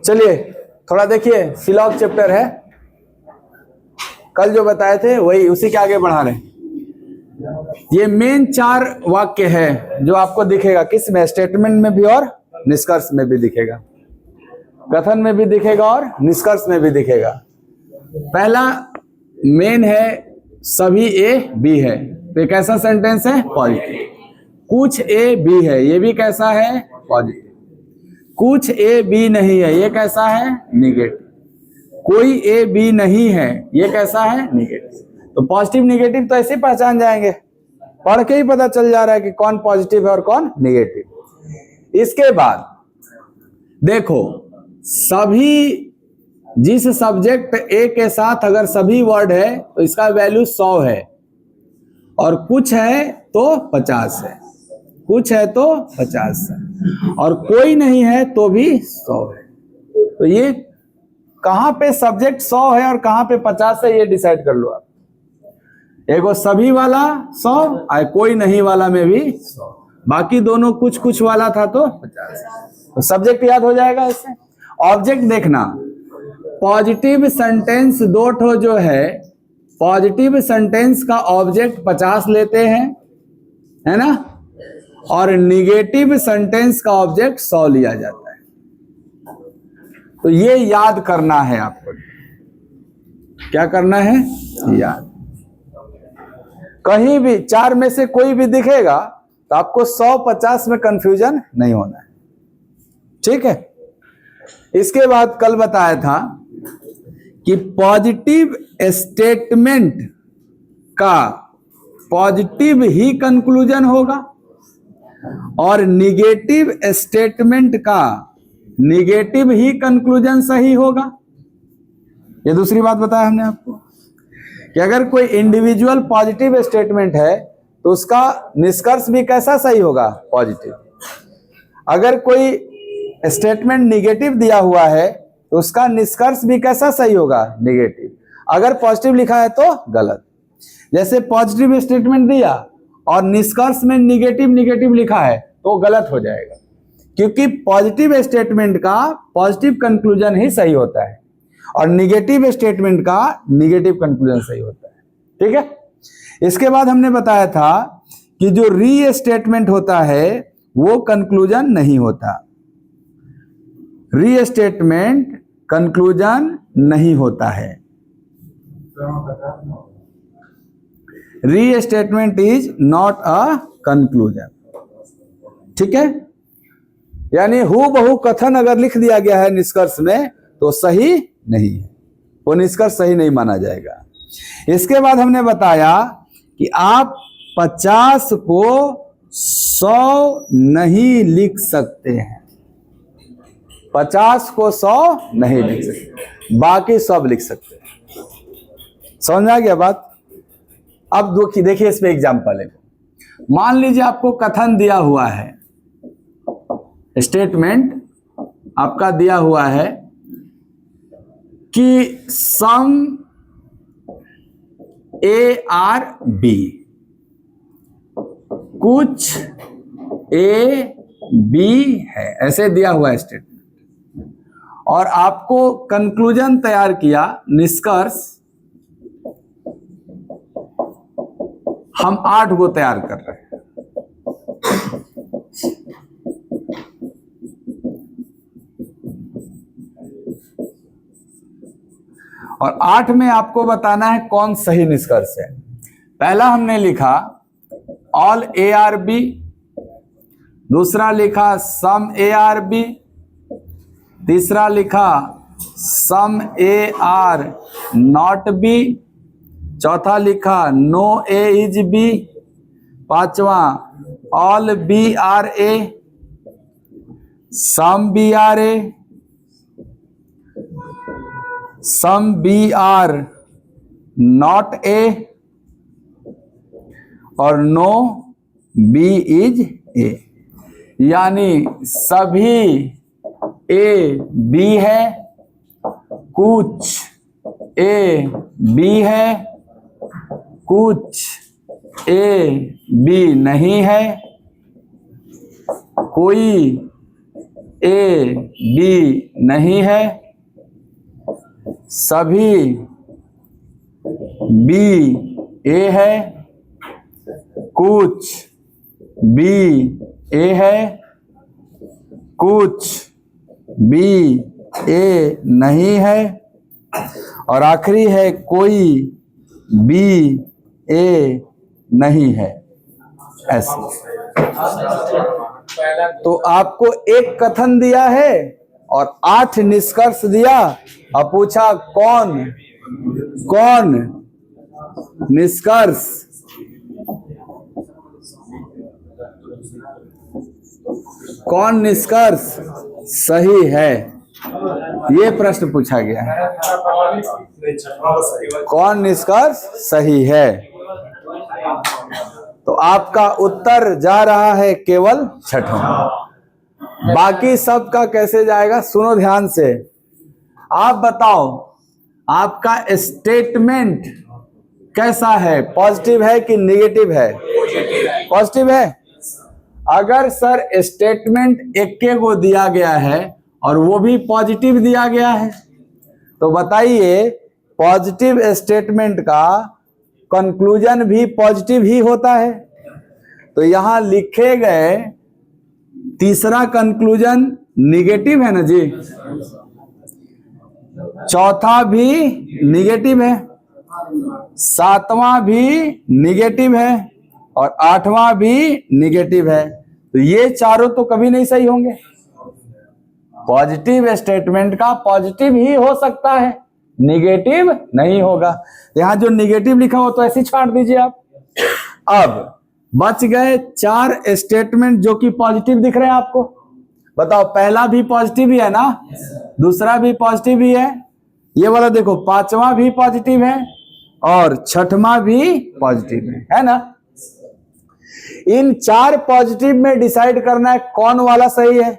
चलिए थोड़ा देखिए, सिलॉग चैप्टर है, कल जो बताए थे वही उसी के आगे बढ़ा रहे हैं। ये मेन 4 वाक्य है जो आपको दिखेगा, किस में? स्टेटमेंट में भी और निष्कर्ष में भी दिखेगा, कथन में भी दिखेगा और निष्कर्ष में भी दिखेगा। पहला मेन है सभी ए बी है, तो कैसा सेंटेंस है? पॉजिटिव। कुछ ए बी है, ये भी कैसा है? पॉजिटिव। कुछ ए बी नहीं है, ये कैसा है? निगेटिव। कोई ए बी नहीं है, ये कैसा है? निगेटिव। तो पॉजिटिव निगेटिव तो ऐसे पहचान जाएंगे, पढ़ के ही पता चल जा रहा है कि कौन पॉजिटिव है और कौन निगेटिव। इसके बाद देखो, सभी जिस सब्जेक्ट ए के साथ अगर सभी वर्ड है तो इसका वैल्यू 100 है, और कुछ है तो 50 है, कुछ है तो 50 है, और कोई नहीं है तो भी 100 है। तो ये कहां पे सब्जेक्ट 100 है और कहां पे 50 है, ये डिसाइड कर लो आप। एगो सभी वाला 100 और कोई नहीं वाला में भी 100, बाकी दोनों कुछ कुछ वाला था तो 50। तो सब्जेक्ट याद हो जाएगा इससे। ऑब्जेक्ट देखना, पॉजिटिव सेंटेंस 2 ठो जो है, पॉजिटिव सेंटेंस का ऑब्जेक्ट 50 लेते हैं, है ना, और निगेटिव सेंटेंस का ऑब्जेक्ट 100 लिया जाता है। तो ये याद करना है आपको। क्या करना है? याद। कहीं भी 4 में से कोई भी दिखेगा तो आपको 100-50 में कंफ्यूजन नहीं होना है, ठीक है। इसके बाद कल बताया था कि पॉजिटिव स्टेटमेंट का पॉजिटिव ही कंक्लूजन होगा और निगेटिव स्टेटमेंट का निगेटिव ही कंक्लूजन सही होगा। ये दूसरी बात बताया हमने आपको कि अगर कोई इंडिविजुअल पॉजिटिव स्टेटमेंट है तो उसका निष्कर्ष भी कैसा सही होगा? पॉजिटिव। अगर कोई स्टेटमेंट निगेटिव दिया हुआ है तो उसका निष्कर्ष भी कैसा सही होगा? निगेटिव। अगर पॉजिटिव लिखा है तो गलत। जैसे पॉजिटिव स्टेटमेंट दिया और निष्कर्ष में निगेटिव निगेटिव लिखा है तो गलत हो जाएगा, क्योंकि पॉजिटिव स्टेटमेंट का पॉजिटिव कंक्लूजन ही सही होता है और निगेटिव स्टेटमेंट का निगेटिव कंक्लूजन सही होता है, ठीक है। इसके बाद हमने बताया था कि जो री स्टेटमेंट होता है वो कंक्लूजन नहीं होता, री स्टेटमेंट कंक्लूजन नहीं होता है। री statement is not a conclusion, ठीक है। यानी हूबहू कथन अगर लिख दिया गया है निष्कर्ष में तो सही नहीं है, वो निष्कर्ष सही नहीं माना जाएगा। इसके बाद हमने बताया कि आप 50 को 100 नहीं लिख सकते हैं, 50 को 100 नहीं लिख सकते, बाकी सब लिख सकते हैं। समझ आ गया बात? अब देखिए इसमें एग्जाम्पल है। मान लीजिए आपको कथन दिया हुआ है, स्टेटमेंट आपका दिया हुआ है कि सम ए आर बी, कुछ ए बी है, ऐसे दिया हुआ है स्टेटमेंट, और आपको कंक्लूजन तैयार किया, निष्कर्ष हम 8 को तैयार कर रहे हैं। और 8 में आपको बताना है कौन सही निष्कर्ष है। पहला हमने लिखा ऑल ए आर बी, दूसरा लिखा सम ए आर बी, तीसरा लिखा some A are not B, चौथा लिखा नो ए इज बी, पांचवा all B are A, some B are A, some B are not A, और नो बी इज ए। यानी सभी ए बी है, कुछ ए बी है, कुछ ए बी नहीं है, कोई ए बी नहीं है, सभी बी ए है, कुछ बी ए है, कुछ बी ए नहीं है, और आखिरी है कोई बी ए नहीं है। ऐसे तो आपको एक कथन दिया है और 8 निष्कर्ष दिया और पूछा कौन निष्कर्ष सही है, ये प्रश्न पूछा गया है। कौन निष्कर्ष सही है? तो आपका उत्तर जा रहा है केवल छठवां। बाकी सब का कैसे जाएगा सुनो ध्यान से। आप बताओ आपका स्टेटमेंट कैसा है, पॉजिटिव है कि नेगेटिव है? पॉजिटिव है। अगर सर स्टेटमेंट एक को दिया गया है और वो भी पॉजिटिव दिया गया है, तो बताइए पॉजिटिव स्टेटमेंट का कंक्लूजन भी पॉजिटिव ही होता है। तो यहां लिखे गए तीसरा कंक्लूजन निगेटिव है ना जी, चौथा भी निगेटिव है, सातवां भी निगेटिव है और आठवां भी निगेटिव है। तो ये चारों तो कभी नहीं सही होंगे। पॉजिटिव स्टेटमेंट का पॉजिटिव ही हो सकता है, निगेटिव नहीं होगा। यहां जो निगेटिव लिखा हो तो ऐसे छांट दीजिए आप। अब बच गए 4 स्टेटमेंट जो कि पॉजिटिव दिख रहे हैं आपको। बताओ पहला भी पॉजिटिव ही है ना, दूसरा भी पॉजिटिव ही है, ये वाला देखो पांचवा भी पॉजिटिव है और छठवां भी पॉजिटिव है ना। इन 4 पॉजिटिव में डिसाइड करना है कौन वाला सही है।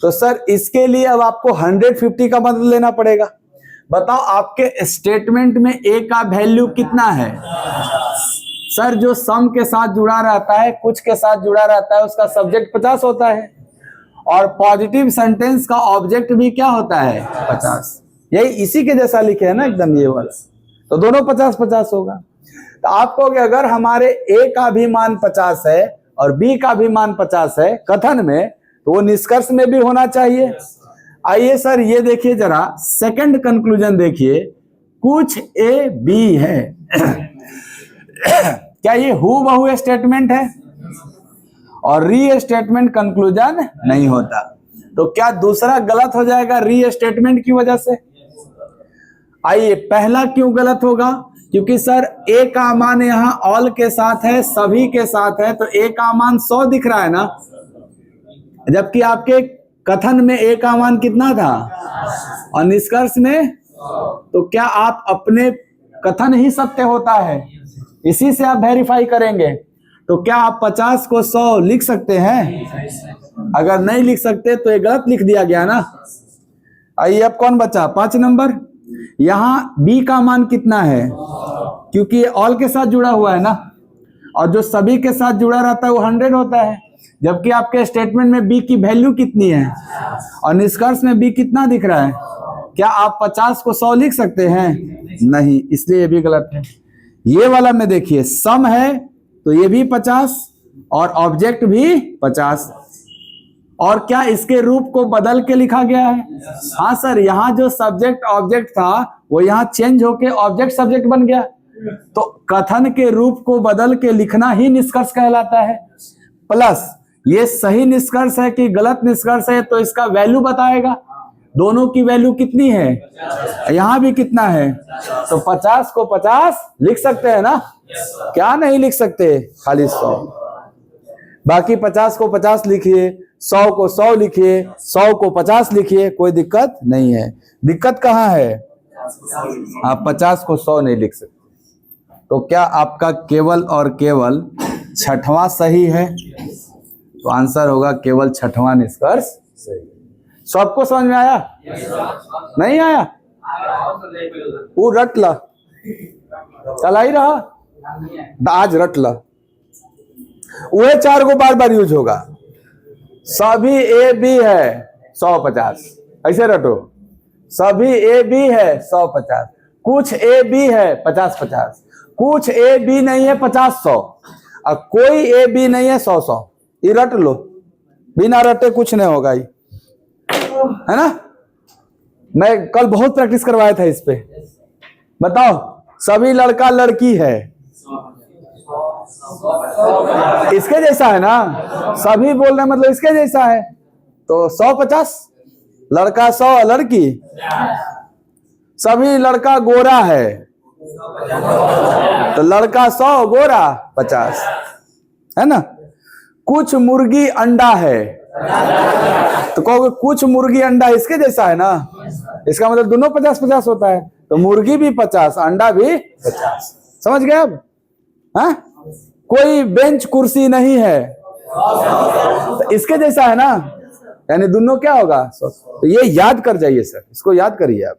तो सर इसके लिए अब आपको 150 का मदद लेना पड़ेगा। बताओ आपके स्टेटमेंट में ए का वैल्यू कितना है? सर जो सम के साथ जुड़ा रहता है, कुछ के साथ जुड़ा रहता है, उसका सब्जेक्ट 50 होता है और पॉजिटिव सेंटेंस का ऑब्जेक्ट भी क्या होता है? 50। यही इसी के जैसा लिखे है ना एकदम ये वाला, तो दोनों 50-50 होगा। तो आप कहोगे अगर हमारे ए का भी मान 50 है और बी का भी मान 50 है कथन में, तो वो निष्कर्ष में भी होना चाहिए। आइए सर ये देखिए जरा सेकंड कंक्लूजन देखिए, कुछ ए बी है क्या ये हूबहू स्टेटमेंट है? और री स्टेटमेंट कंक्लूजन नहीं होता। तो क्या दूसरा गलत हो जाएगा री स्टेटमेंट की वजह से? आइए पहला क्यों गलत होगा? क्योंकि सर ए का मान यहाँ ऑल के साथ है, सभी के साथ है, तो ए का मान 100 दिख रहा है ना, जबकि आपके कथन में ए का मान कितना था और निष्कर्ष में? तो क्या आप अपने कथन ही सत्य होता है, इसी से आप वेरीफाई करेंगे। तो क्या आप 50 को 100 लिख सकते हैं? अगर नहीं लिख सकते तो ये गलत लिख दिया गया ना। आइए अब कौन बचा? 5 नंबर। यहाँ बी का मान कितना है? क्योंकि ये ऑल के साथ जुड़ा हुआ है ना, और जो सभी के साथ जुड़ा रहता है वो 100 होता है, जबकि आपके स्टेटमेंट में बी की वैल्यू कितनी है और निष्कर्ष में बी कितना दिख रहा है? क्या आप 50 को 100 लिख सकते हैं? नहीं, इसलिए ये भी गलत है। ये वाला में देखिए सम है तो ये भी 50 और ऑब्जेक्ट भी 50, और क्या इसके रूप को बदल के लिखा गया है? हाँ सर, यहाँ जो सब्जेक्ट ऑब्जेक्ट था वो यहाँ चेंज होके ऑब्जेक्ट सब्जेक्ट बन गया। तो कथन के रूप को बदल के लिखना ही निष्कर्ष कहलाता है। प्लस ये सही निष्कर्ष है कि गलत निष्कर्ष है तो इसका वैल्यू बताएगा। दोनों की वैल्यू कितनी है? यहाँ भी कितना है? तो 50 को 50 लिख सकते हैं ना, क्या नहीं लिख सकते? खाली 100। बाकी 50 को 50 लिखिए, 100 को 100 लिखिए, 100 को 50 लिखिए, कोई दिक्कत नहीं है। दिक्कत कहाँ है? आप 50 को 100 नहीं लिख सकते। तो क्या आपका केवल और केवल छठवां सही है? तो आंसर होगा केवल छठवां निष्कर्ष सही। सबको समझ में आया? नहीं आया? वो रट ला, चला ही रहा, आज रट ला। वह 4 को बार बार यूज होगा। सभी ए बी है, 150, ऐसे रटो। सभी ए बी है 150, कुछ ए बी है 50-50, कुछ ए बी नहीं है 50-100, और कोई ए बी नहीं है 100-100। ये रट लो, बिना रटे कुछ नहीं होगा ये, है ना। मैं कल बहुत प्रैक्टिस करवाया था इस पे। बताओ, सभी लड़का लड़की है, इसके जैसा है ना, सभी बोल रहे मतलब इसके जैसा है, तो 150, लड़का 100 लड़की। सभी लड़का गोरा है, तो लड़का 100 गोरा 50, है ना। कुछ मुर्गी अंडा है, तो कहोगे कुछ मुर्गी अंडा इसके जैसा है ना, इसका मतलब दोनों 50-50 होता है, तो मुर्गी भी 50, अंडा भी 50। समझ गए अब? हाँ, कोई बेंच कुर्सी नहीं है, तो इसके जैसा है ना, यानी दोनों क्या होगा। तो ये याद कर जाइए सर, इसको याद करिए आप।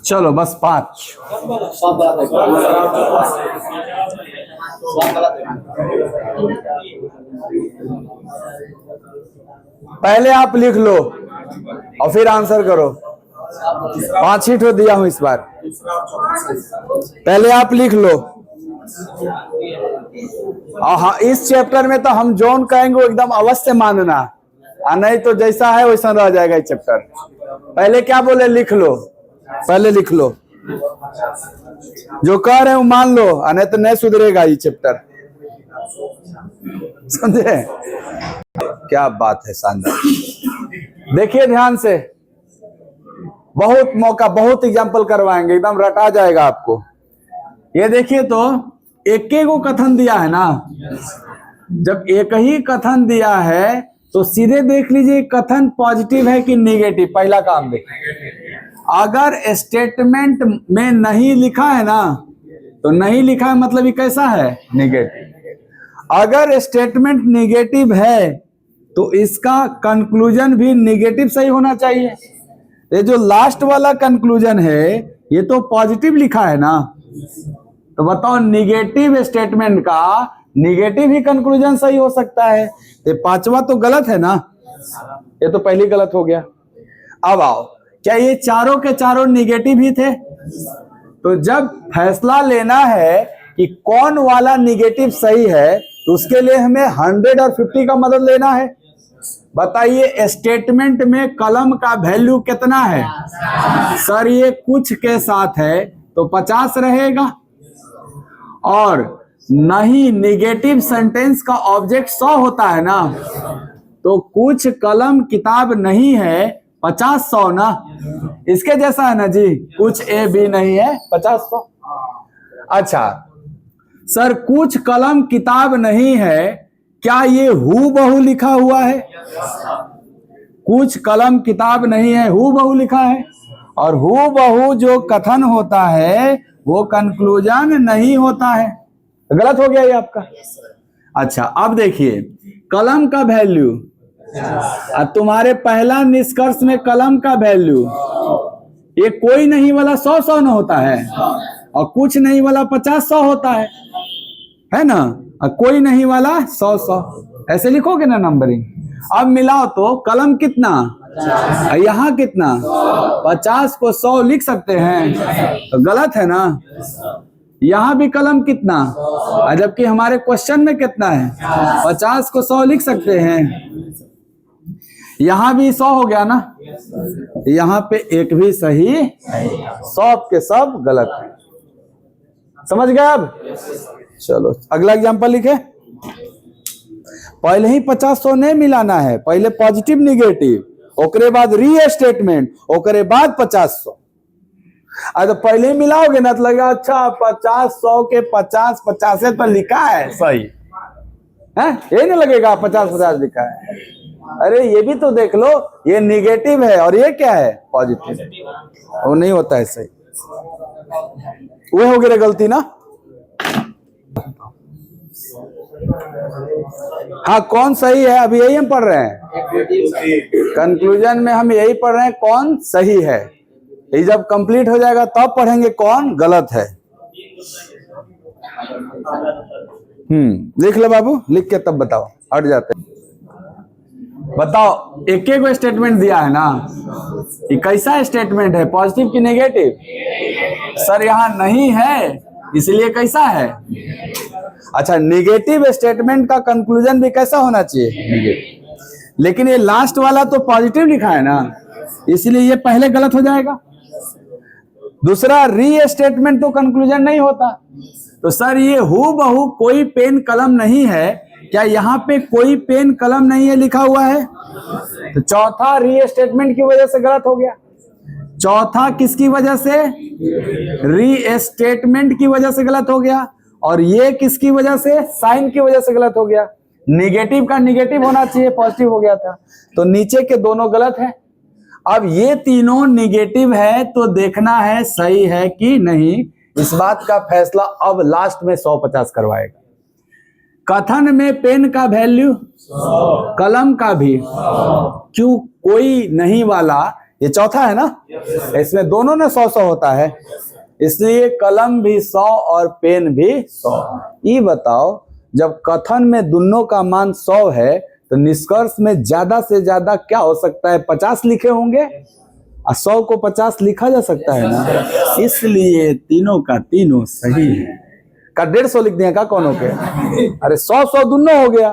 चलो बस 5। पहले आप लिख लो और फिर आंसर करो। 5 ही तो दिया हूं इस बार, पहले आप लिख लो। हाँ, इस चैप्टर में तो हम जोन कहेंगे वो एकदम अवश्य मानना, नहीं तो जैसा है वैसा रह जाएगा ये चैप्टर। पहले क्या बोले, लिख लो, पहले लिख लो, जो कह रहे हैं वो मान लो, नहीं तो नहीं सुधरेगा ये चैप्टर, समझे? क्या बात है, शानदार। देखिए ध्यान से, बहुत मौका, बहुत एग्जाम्पल करवाएंगे, एकदम रटा जाएगा आपको। ये देखिए तो एक को कथन दिया है ना, जब एक ही कथन दिया है तो सीधे देख लीजिए कथन पॉजिटिव है कि नेगेटिव। पहला काम देखिए, अगर स्टेटमेंट में नहीं लिखा है ना, तो नहीं लिखा है मतलब ये कैसा है, नेगेटिव। अगर स्टेटमेंट नेगेटिव है तो इसका कंक्लूजन भी नेगेटिव सही होना चाहिए। ये जो लास्ट वाला कंक्लूजन है ये तो पॉजिटिव लिखा है ना, तो बताओ नेगेटिव स्टेटमेंट का नेगेटिव ही कंक्लूजन सही हो सकता है। ये 5वां तो गलत है ना, ये तो पहली गलत हो गया। अब आओ, क्या ये चारों के चारों नेगेटिव ही थे? तो जब फैसला लेना है कि कौन वाला नेगेटिव सही है, तो उसके लिए हमें 100 और 50 का मदद लेना है। बताइए स्टेटमेंट में कलम का वैल्यू कितना है? सर ये कुछ के साथ है तो 50 रहेगा, और नहीं नेगेटिव सेंटेंस का ऑब्जेक्ट 100 होता है ना, तो कुछ कलम किताब नहीं है 50-100 ना, इसके जैसा है ना जी, कुछ ए बी नहीं है 50-100। अच्छा सर कुछ कलम किताब नहीं है, क्या ये हूबहू लिखा हुआ है? कुछ कलम किताब नहीं है, हूबहू लिखा है। और हूबहू जो कथन होता है वो कंक्लूजन नहीं होता है। गलत हो गया ये आपका। अच्छा, अब देखिए कलम का वैल्यू, तुम्हारे पहला निष्कर्ष में कलम का वैल्यू, ये कोई नहीं वाला 100 न होता है, और कुछ नहीं वाला 50-100 होता है ना? और कोई नहीं वाला 100-100, ऐसे लिखोगे ना नंबरिंग। अब मिलाओ तो कलम कितना, यहाँ कितना, 50 को 100 लिख सकते हैं, तो गलत है ना? यहाँ भी कलम कितना, जबकि हमारे क्वेश्चन में कितना है, 50 को 100 लिख सकते हैं। यहाँ भी 100 हो गया ना, यहाँ पे एक भी सही, सब के सब गलत है। समझ गए अब? चलो अगला एग्जांपल लिखे। पहले ही 50-100 नहीं मिलाना है, पहले पॉजिटिव निगेटिव, ओकरे बाद रीस्टेटमेंट, ओकरे बाद 50-100। तो पहले ही मिलाओगे ना तो लगेगा अच्छा 50-100 के 50 पर लिखा है सही है, ये नहीं लगेगा 50-50 लिखा है। अरे ये भी तो देख लो, ये निगेटिव है और ये क्या है, पॉजिटिव, वो नहीं होता है सही। वो हो गया गलती ना। हाँ, कौन सही है अभी यही हम पढ़ रहे हैं, कंक्लूजन में हम यही पढ़ रहे हैं कौन सही है। ये जब कंप्लीट हो जाएगा तब पढ़ेंगे कौन गलत है। लिख लो बाबू, लिख के तब बताओ, हट जाते हैं। बताओ, एक एक स्टेटमेंट दिया है ना, ये कैसा स्टेटमेंट है, पॉजिटिव की नेगेटिव? सर यहाँ नहीं है इसलिए कैसा है? अच्छा, नेगेटिव स्टेटमेंट का कंक्लूजन भी कैसा होना चाहिए, नेगेटिव। लेकिन ये लास्ट वाला तो पॉजिटिव लिखा है ना, इसलिए ये पहले गलत हो जाएगा। दूसरा, री स्टेटमेंट तो कंक्लूजन नहीं होता। तो सर ये हूबहू कोई पेन कलम नहीं है, क्या यहाँ पे कोई पेन कलम नहीं है लिखा हुआ है? तो चौथा री स्टेटमेंट की वजह से गलत हो गया। चौथा किसकी वजह से? री स्टेटमेंट की वजह से गलत हो गया। और ये किसकी वजह से? साइन की वजह से गलत हो गया। निगेटिव का निगेटिव होना चाहिए, पॉजिटिव हो गया था, तो नीचे के दोनों गलत हैं। अब ये तीनों निगेटिव है तो देखना है सही है कि नहीं। इस बात का फैसला अब लास्ट में 100-50 करवाएगा। कथन में पेन का वैल्यू, कलम का भी, क्यों कोई नहीं वाला, ये चौथा है ना, इसमें दोनों ने 100-100 होता है, इसलिए कलम भी 100 और पेन भी 100। ये बताओ, जब कथन में दोनों का मान 100 है तो निष्कर्ष में ज्यादा से ज्यादा क्या हो सकता है, 50 लिखे होंगे, और 100 को 50 लिखा जा सकता है ना, इसलिए तीनों का तीनों सही है। का 150 लिख दिया का कौनों के? अरे 100-100 दोनों हो गया,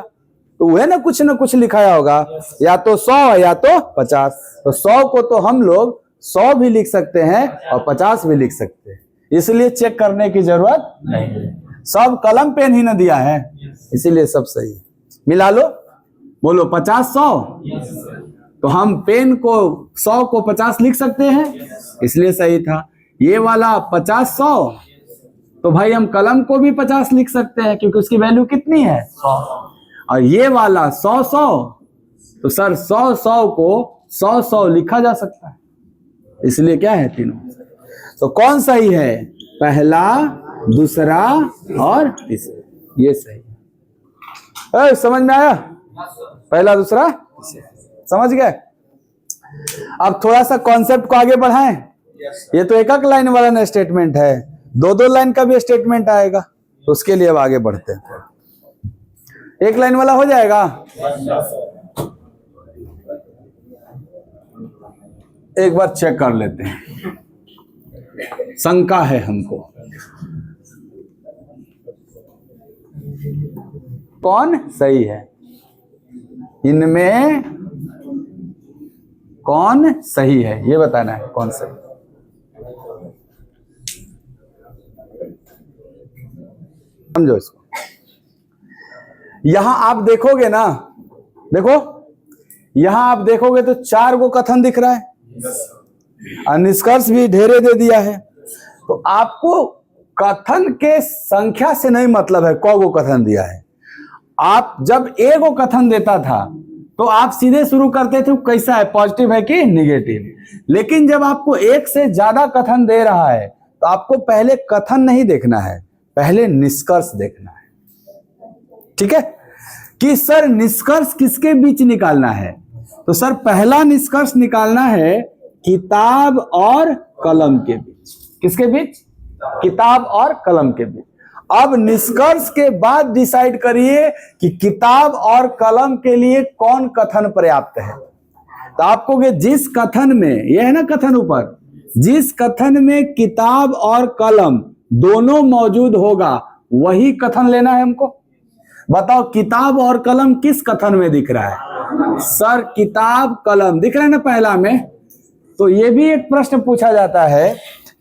तो वह ना कुछ लिखाया होगा, या तो 100 या तो 50। तो 100 को तो हम लोग 100 भी लिख सकते हैं और 50 भी लिख सकते हैं, इसलिए चेक करने की जरूरत नहीं। सब कलम पेन ही ना दिया है, इसीलिए सब सही है। मिला लो, बोलो 50-100, तो हम पेन को 100 को 50 लिख सकते हैं, इसलिए सही था। ये वाला 50-100, तो भाई हम कलम को भी 50 लिख सकते हैं क्योंकि उसकी वैल्यू कितनी है, 100। और ये वाला 100-100, तो सर 100-100 को 100-100 लिखा जा सकता है, इसलिए क्या है तीनों। तो कौन सही है? पहला, दूसरा और तीसरा, ये सही है। समझ में आया? पहला, दूसरा, समझ गए? अब थोड़ा सा कॉन्सेप्ट को आगे बढ़ाएं। ये तो एक लाइन वाला ना स्टेटमेंट है, 2-2 लाइन का भी स्टेटमेंट आएगा, तो उसके लिए अब आगे बढ़ते हैं। एक लाइन वाला हो जाएगा? एक बार चेक कर लेते हैं, शंका है हमको। कौन सही है इनमें, कौन सही है ये बताना है, कौन सही। समझो इसको। यहां आप देखोगे ना, देखो यहां आप देखोगे तो 4 गो कथन दिख रहा है, और निष्कर्ष भी ढेरे दे दिया है। तो आपको कथन के संख्या से नहीं मतलब है कौ गो कथन दिया है, आप जब ए को कथन देता था तो आप सीधे शुरू करते थे कैसा है, पॉजिटिव है कि निगेटिव। लेकिन जब आपको एक से ज्यादा कथन दे रहा है तो आपको पहले कथन नहीं देखना है, पहले निष्कर्ष देखना है। ठीक है कि सर निष्कर्ष किसके बीच निकालना है, तो सर पहला निष्कर्ष निकालना है किताब और कलम के बीच। किसके बीच? किताब और कलम के बीच। अब निष्कर्ष के बाद डिसाइड करिए कि किताब और कलम के लिए कौन कथन पर्याप्त है। तो आपको जिस कथन में, यह है ना कथन ऊपर, जिस कथन में किताब और कलम दोनों मौजूद होगा वही कथन लेना है हमको। बताओ किताब और कलम किस कथन में दिख रहा है? सर किताब कलम दिख रहा है ना पहला में। तो ये भी एक प्रश्न पूछा जाता है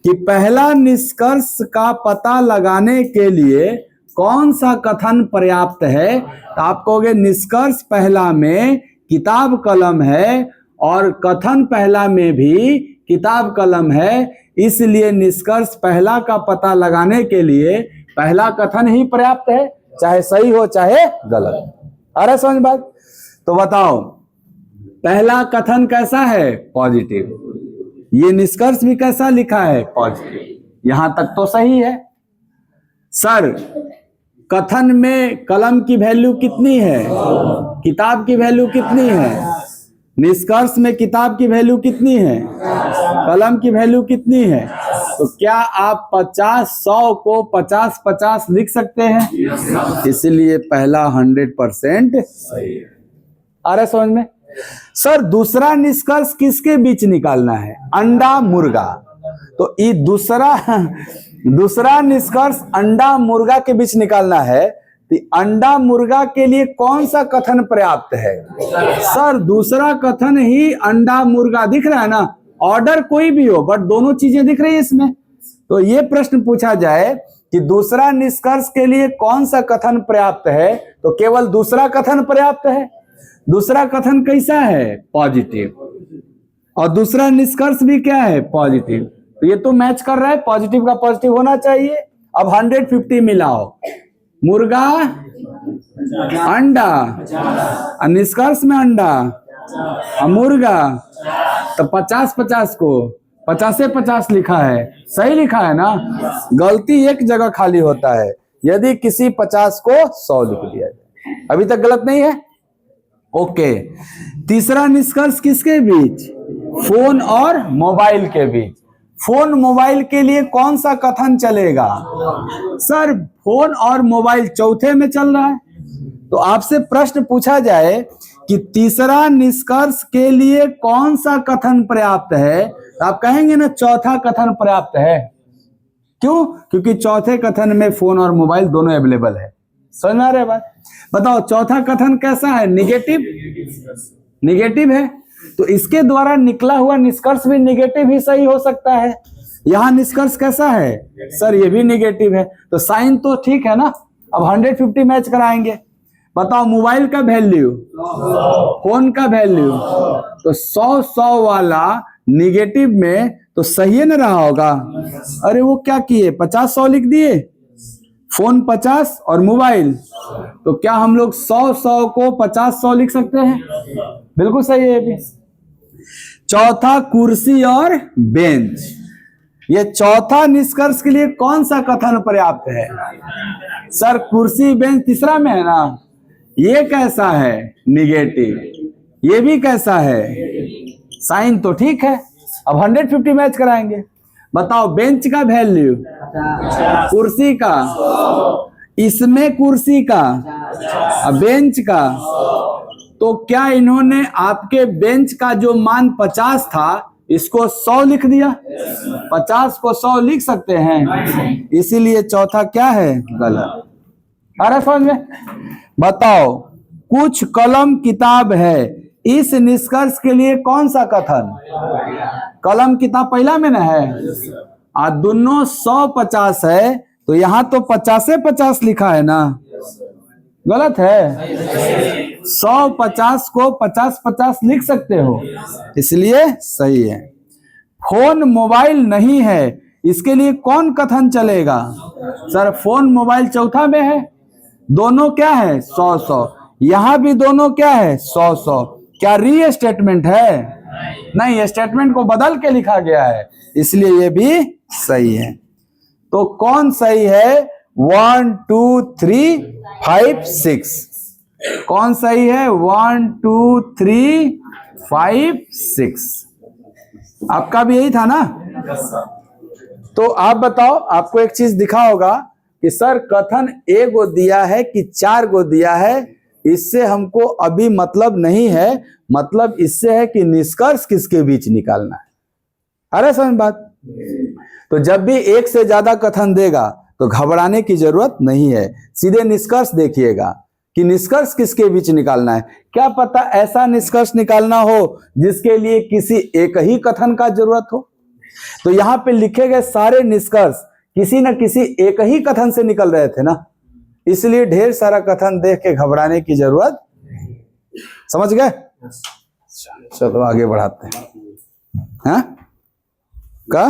कि पहला निष्कर्ष का पता लगाने के लिए कौन सा कथन पर्याप्त है। तो आप कहोगे निष्कर्ष पहला में किताब कलम है और कथन पहला में भी किताब कलम है, इसलिए निष्कर्ष पहला का पता लगाने के लिए पहला कथन ही पर्याप्त है, चाहे सही हो चाहे गलत। अरे समझ बात? तो बताओ पहला कथन कैसा है? पॉजिटिव। ये निष्कर्ष भी कैसा लिखा है? पॉजिटिव। यहां तक तो सही है। सर कथन में कलम की वैल्यू कितनी है, किताब की वैल्यू कितनी है? निष्कर्ष में किताब की वैल्यू कितनी है, कलम की वैल्यू कितनी है? तो क्या आप 50-100 को 50-50 लिख सकते हैं? इसलिए पहला 100% सही है। आ रहा है समझ में? सर दूसरा निष्कर्ष किसके बीच निकालना है? अंडा मुर्गा। तो ये दूसरा निष्कर्ष अंडा मुर्गा के बीच निकालना है। तो अंडा मुर्गा के लिए कौन सा कथन पर्याप्त है? सर दूसरा कथन ही अंडा मुर्गा दिख रहा है ना, ऑर्डर कोई भी हो बट दोनों चीजें दिख रही है इसमें। तो ये प्रश्न पूछा जाए कि दूसरा निष्कर्ष के लिए कौन सा कथन पर्याप्त है, तो केवल दूसरा कथन पर्याप्त है। दूसरा कथन कैसा है? पॉजिटिव। और दूसरा निष्कर्ष भी क्या है? पॉजिटिव। तो ये तो मैच कर रहा है, पॉजिटिव का पॉजिटिव होना चाहिए। अब 150 मिलाओ, मुर्गा अंडा, निष्कर्ष में अंडा मुर्गा, तो 50-50 को 50-50 लिखा है, सही लिखा है ना। गलती एक जगह खाली होता है, यदि किसी 50 को 100 लिख दिया जाए। अभी तक गलत नहीं है? ओके। तीसरा निष्कर्ष किसके बीच? फोन और मोबाइल के बीच। फोन मोबाइल के लिए कौन सा कथन चलेगा? सर फोन और मोबाइल चौथे में चल रहा है। तो आपसे प्रश्न पूछा जाए कि तीसरा निष्कर्ष के लिए कौन सा कथन पर्याप्त है, तो आप कहेंगे ना चौथा कथन पर्याप्त है। क्यों? क्योंकि चौथे कथन में फोन और मोबाइल दोनों अवेलेबल है। समझ में आ रहा है बात? बताओ चौथा कथन कैसा है? निगेटिव। निगेटिव है, तो इसके द्वारा निकला हुआ निष्कर्ष भी निगेटिव ही सही हो सकता है। यहां निष्कर्ष कैसा है? सर ये भी निगेटिव है, तो साइन तो ठीक है ना। अब 150 मैच कराएंगे। बताओ मोबाइल का वैल्यू, फोन का वैल्यू, तो 100 वाला निगेटिव में तो सही है ना रहा होगा। अरे वो क्या किए, 50-100 लिख दिए, फोन 50 और मोबाइल, तो क्या हम लोग 100 को 50-100 लिख सकते हैं? बिल्कुल सही है भी। चौथा कुर्सी और बेंच। ये चौथा निष्कर्ष के लिए कौन सा कथन पर्याप्त है? सर कुर्सी बेंच तीसरा में है ना। ये कैसा है? निगेटिव। ये भी कैसा है? साइन तो ठीक है। अब 150 मैच कराएंगे। बताओ बेंच का वैल्यू, कुर्सी का, इसमें कुर्सी का, बेंच का, तो क्या इन्होंने आपके बेंच का जो मान 50 था इसको 100 लिख दिया? 50 को 100 लिख सकते हैं, इसीलिए चौथा क्या है? गलत। अरे समझ में? बताओ कुछ कलम किताब है, इस निष्कर्ष के लिए कौन सा कथन? कलम किताब पहला में ना है, दोनों 100-50 है, तो यहां तो 50-50 लिखा है ना, गलत है। 100-50 को 50-50 लिख सकते हो, इसलिए सही है। फोन मोबाइल नहीं है, इसके लिए कौन कथन चलेगा? सर फोन मोबाइल चौथा में है, दोनों क्या है 100-100, यहां भी दोनों क्या है 100-100। क्या री स्टेटमेंट है? नहीं, स्टेटमेंट को बदल के लिखा गया है, इसलिए ये भी सही है। तो कौन सही है? 1 2 3 5 6। कौन सही है? 1 2 3 5 6। आपका भी यही था ना? तो आप बताओ, आपको एक चीज दिखा होगा कि सर कथन एक गो दिया है कि 4 गो दिया है, इससे हमको अभी मतलब नहीं है, मतलब इससे है कि निष्कर्ष किसके बीच निकालना है। अरे समझ बात। तो जब भी एक से ज्यादा कथन देगा तो घबराने की जरूरत नहीं है, सीधे निष्कर्ष देखिएगा कि निष्कर्ष किसके बीच निकालना है। क्या पता ऐसा निष्कर्ष निकालना हो जिसके लिए किसी एक ही कथन का जरूरत हो। तो यहां पे लिखे गए सारे निष्कर्ष किसी न किसी एक ही कथन से निकल रहे थे ना, इसलिए ढेर सारा कथन देख के घबराने की जरूरत। समझ गए? चलो आगे बढ़ाते हैं। हाँ? का